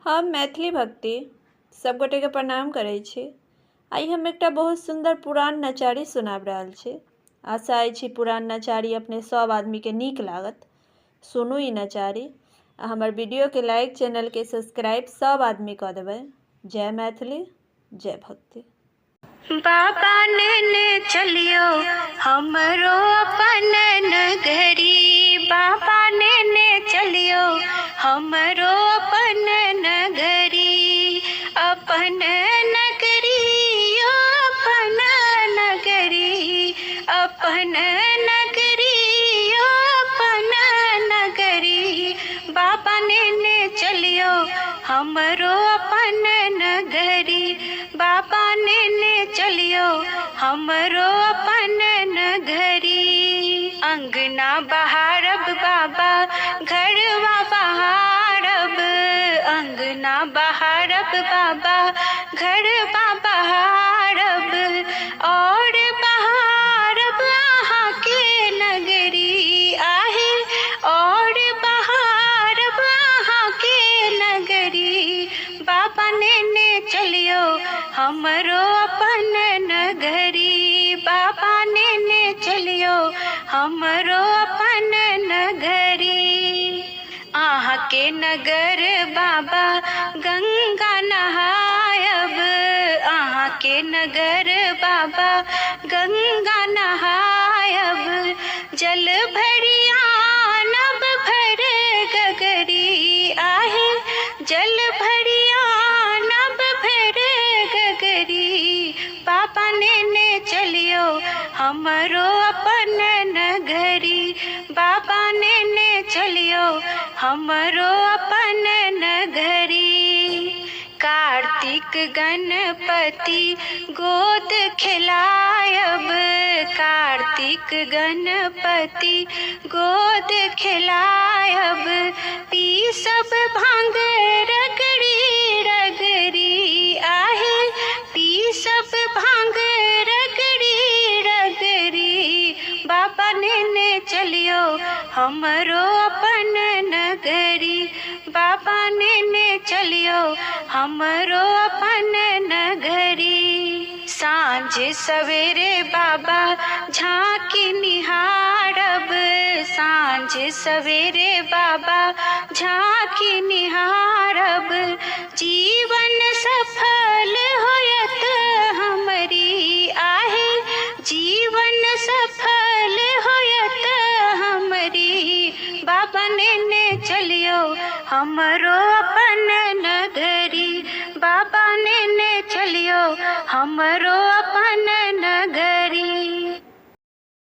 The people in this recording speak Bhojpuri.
हम मैथिली भक्ति सबगोटे के प्रणाम करै छी। आई हम एकटा बहुत सुंदर पुरान नचारी सुनाब रहल छी। आशा अछि पुरान नचारी अपने सब आदमी के नीक लागत। सुनू ई नचारी आ हमर वीडियो के लाइक, चैनल के सब्सक्राइब सब आदमी कर देबै। जय मैथिली, जय भक्ति। बाबा ने चलियो हमरो अपन नगरी, बाबा ने चलियो हमरो अपन नगरी, अपन नगरी यो अपन नगरी, अपन नगरी यो अपन नगरी। बाबा ने चलियो हमरो अपन नगरी, बाबा ने चलियो हमरो अपन नगरी। अंगना बहारब बाबा घरवा बहारब, अंगना बहारब बाबा घरवा बहारब, और बहारब अहाँ के नगरी आहे, और बहारब अहाँ के नगरी। बाबा ने चलियो हमरो अपन नगरी, बाबा ने चलियो हमरो अपन नगरी। आहाँ के नगर बाबा गंगा नहायब, आहाँ के नगर बाबा गंगा नहायब, जल भरिया नब भर गगरी आहे, जल भरिया नब भर गगरी। बाबा ने चलियो हमरो अपन नगरी, बाबा ने चलियो हमरो अपन नगरी। कार्तिक गणपति गोद खिलायब, कार्तिक गणपति गोद खिलायब, पीसब भांग रगड़ी रगड़ी आहे, पीसब भांग रगड़ी रगड़ी। बाबा ने चलियो हमरो अपन नगरी, बाबा ने चलियो हमरो अपन नगरी। सांझ सवेरे बाबा झांकी निहारब, सांझ सवेरे बाबा झांकी निहारब, जीवन सफल होयत हमरी आहे, जीवन सफल होयत हमरी। बाबा ने चलियो हमरो अपन नगरी, बाबा ने चलियो हमरो